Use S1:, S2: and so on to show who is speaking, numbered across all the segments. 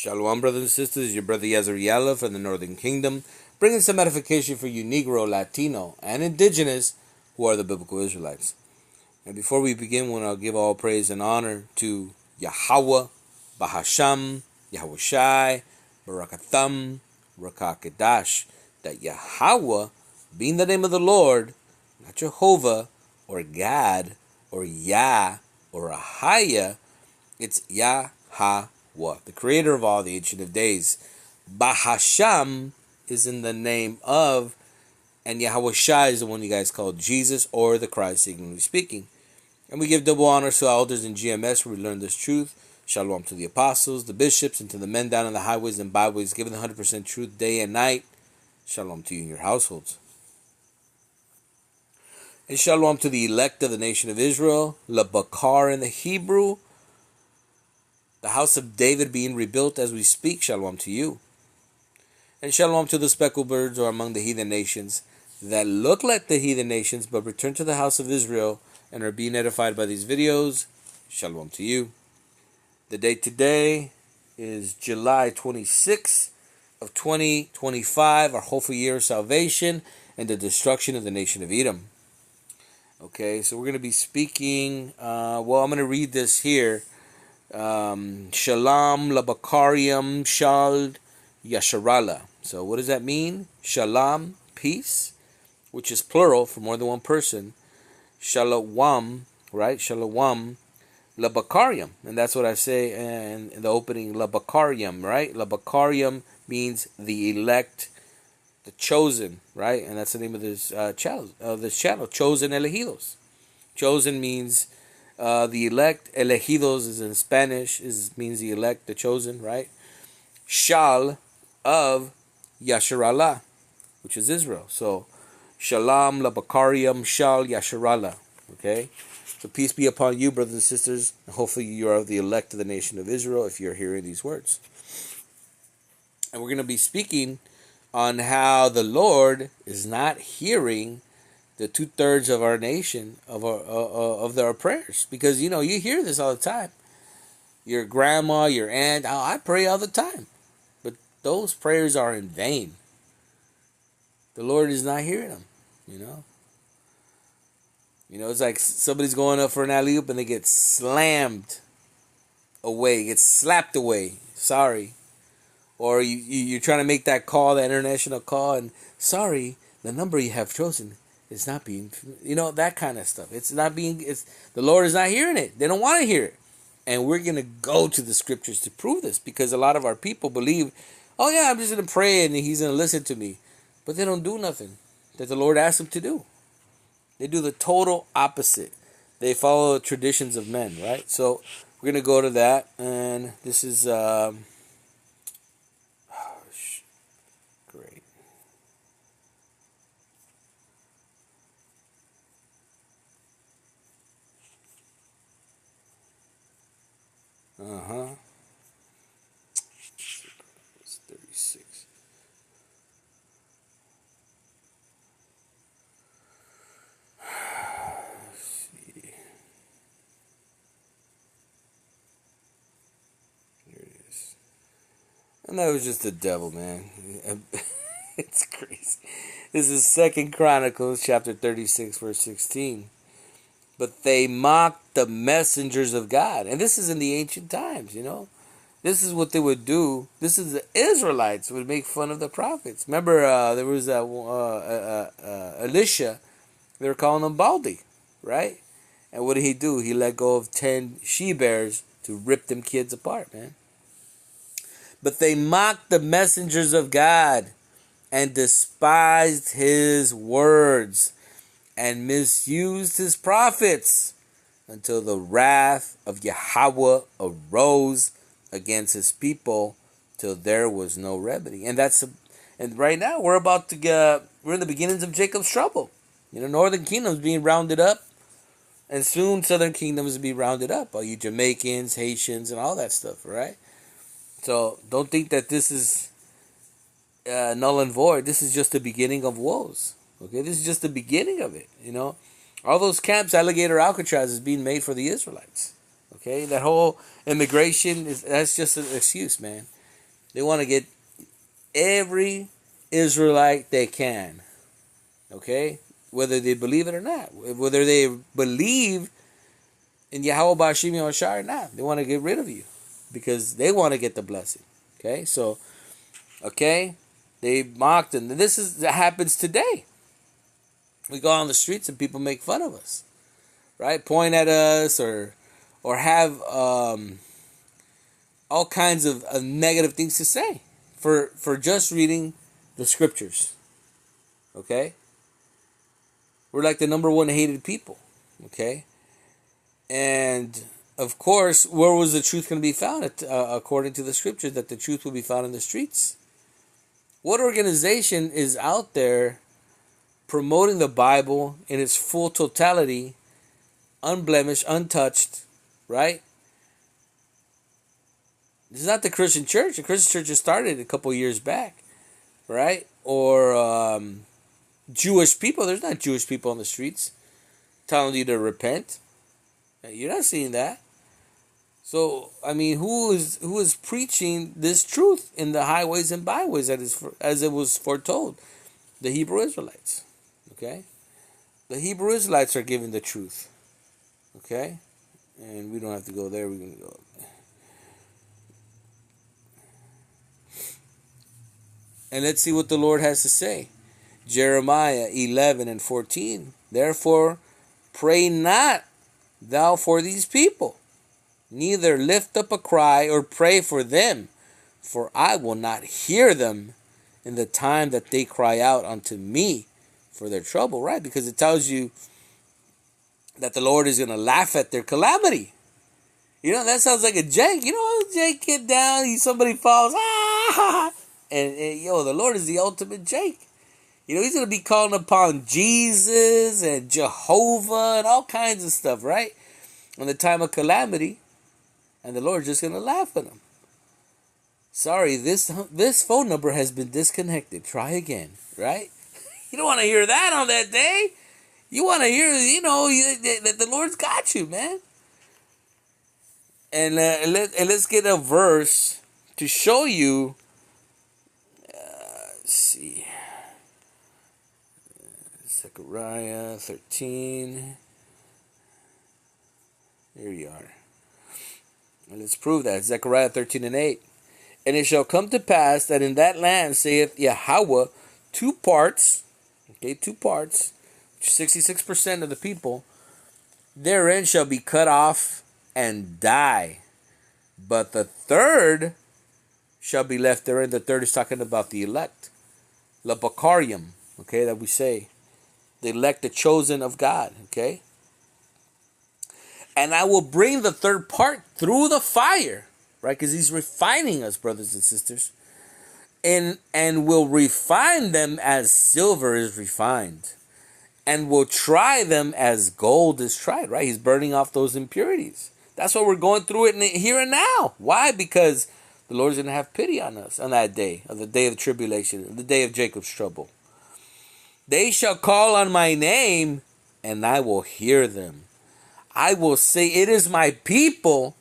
S1: Shalom, brothers and sisters. Your brother ISRAELITES from the Northern Kingdom, bringing some edification for you Negro, Latino, and Indigenous who are the biblical Israelites. And before we begin, we want to give all praise and honor to Yahweh, Bahasham, Yahweh Shai, Barakatham, Rakakedash. That Yahweh, being the name of the Lord, not Jehovah, or God, or Yah, or Ahaya, it's Yahweh, the creator of all, the Ancient of Days. Bahasham is in the name of, and Yahweh Shai is the one you guys call Jesus or the Christ, ignorantly speaking. And we give double honor to our elders in GMS where we learn this truth. Shalom to the apostles, the bishops, and to the men down on the highways and byways, giving the 100% truth day and night. Shalom to you and your households. And shalom to the elect of the nation of Israel, Labakar in the Hebrew, the house of David being rebuilt as we speak. Shalom to you. And shalom to the speckled birds who are among the heathen nations that look like the heathen nations but return to the house of Israel and are being edified by these videos. Shalom to you. The date today is July 26th of 2025, our hopeful year of salvation and the destruction of the nation of Edom. Okay, so we're going to be speaking, I'm going to read this here. Shalom labakariam shal yasharala. So what does that mean? Shalom, peace, which is plural for more than one person. Shalom, right? Shalom labakariam. And that's what I say in the opening, labakariam, right? Labakariam means the elect, the chosen, right? And that's the name of this channel, Chosen Elegidos. Chosen means the elect. Elegidos is in Spanish, means the elect, the chosen, right? Shal of Yasharallah, which is Israel. So Shalom labakariam shal Yasharallah. Okay? So peace be upon you, brothers and sisters. Hopefully you are the elect of the nation of Israel if you're hearing these words. And we're going to be speaking on how the Lord is not hearing the 2/3 of our nation of our prayers, because you hear this all the time. Your grandma, your aunt, I pray all the time, but those prayers are in vain. The Lord is not hearing them. It's like somebody's going up for an alley-oop and they get slammed away, get slapped away. Sorry. Or you're trying to make that call, that international call, and sorry, the number you have chosen is not being, that kind of stuff. The Lord is not hearing it. They don't want to hear it. And we're going to go to the scriptures to prove this, because a lot of our people believe, oh yeah, I'm just going to pray and he's going to listen to me. But they don't do nothing that the Lord asked them to do. They do the total opposite. They follow the traditions of men, right? So we're going to go to that, and this is... Great. It's 36. Let's see. Here it is. And that was just the devil, man. It's crazy. This is 2 Chronicles chapter 36, verse 16. But they mocked the messengers of God. And this is in the ancient times, This is what they would do. This is the Israelites would make fun of the prophets. Remember, there was Elisha. They were calling him Baldy, right? And what did he do? He let go of 10 she-bears to rip them kids apart, man. But they mocked the messengers of God and despised his words and misused his prophets until the wrath of Yahweh arose against his people till there was no remedy. And right now we're in the beginnings of Jacob's trouble. Northern Kingdom's being rounded up, and soon Southern Kingdoms will be rounded up. All you Jamaicans, Haitians, and all that stuff, right? So don't think that this is null and void. This is just the beginning of woes. Okay, this is just the beginning of it. All those camps, Alligator Alcatraz, is being made for the Israelites. Okay, that whole immigration that's just an excuse, man. They want to get every Israelite they can. Okay? Whether they believe it or not. Whether they believe in Yahweh Bashim Yahushua or not. They want to get rid of you. Because they want to get the blessing. Okay? So, okay? They mocked, and that happens today. We go on the streets and people make fun of us. Right? Point at us or have all kinds of negative things to say for just reading the scriptures. Okay? We're like the number one hated people. Okay? And, of course, where was the truth going to be found? According to the scriptures, that the truth will be found in the streets. What organization is out there promoting the Bible in its full totality, unblemished, untouched, right? This is not the Christian church. The Christian church just started a couple years back, right? Or Jewish people. There's not Jewish people on the streets telling you to repent. You're not seeing that. So, I mean, who is preaching this truth in the highways and byways as it was foretold? The Hebrew Israelites. Okay? The Hebrew Israelites are giving the truth. Okay? And we don't have to go there. We're going to go. And let's see what the Lord has to say. Jeremiah 11 and 14. Therefore, pray not thou for these people, neither lift up a cry or pray for them, for I will not hear them in the time that they cry out unto me for their trouble. Right? Because it tells you that the Lord is going to laugh at their calamity. You know, that sounds like a jank. You know, jank get down, somebody falls, and the Lord is the ultimate jank. You know, he's going to be calling upon Jesus and Jehovah and all kinds of stuff, right? In the time of calamity, and the Lord's just going to laugh at him. Sorry, this phone number has been disconnected. Try again, right? You don't want to hear that on that day. You want to hear, that the Lord's got you, man. And let's get a verse to show you. Let's see. Zechariah 13. Here you are. And let's prove that. Zechariah 13 and 8. And it shall come to pass that in that land, saith Yahweh, two parts, 66% of the people, therein shall be cut off and die. But the third shall be left therein. The third is talking about the elect. Labakarium, okay, that we say. The elect, the chosen of God, okay? And I will bring the third part through the fire, right? Because he's refining us, brothers and sisters. And will refine them as silver is refined. And will try them as gold is tried, right? He's burning off those impurities. That's what we're going through it here and now. Why? Because the Lord's going to have pity on us on that day, on the day of tribulation, the day of Jacob's trouble. They shall call on my name, and I will hear them. I will say, it is my people,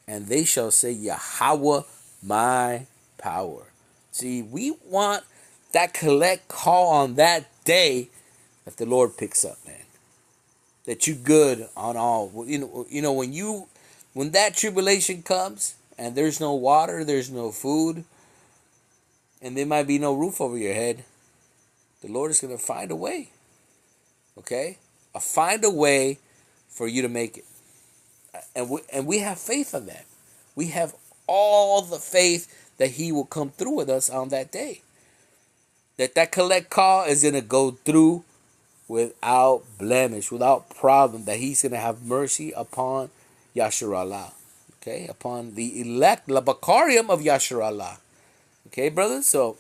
S1: and they shall say, Yahweh, my power. See, we want that collect call on that day that the Lord picks up, man. That you good on all. You know when that tribulation comes and there's no water, there's no food, and there might be no roof over your head, the Lord is going to find a way. Okay? Find a way for you to make it. And we have faith on that. We have all the faith that he will come through with us on that day. That collect call is going to go through without blemish, without problem, that he's going to have mercy upon Yasharallah. Okay? Upon the elect, Labakarium of Yasharallah. Okay, brothers? So,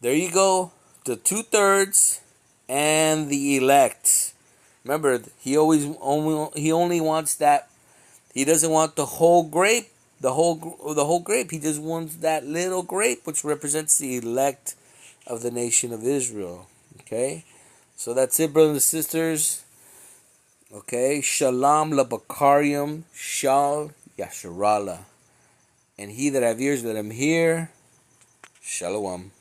S1: there you go. The 2/3 and the elect. Remember, he only wants that. He doesn't want the whole grape, the whole grape. He just wants that little grape, which represents the elect of the nation of Israel. Okay, so that's it, brothers and sisters. Okay, Shalom Labakarium Shal Yasharallah. And he that have ears, let him hear. Shalom.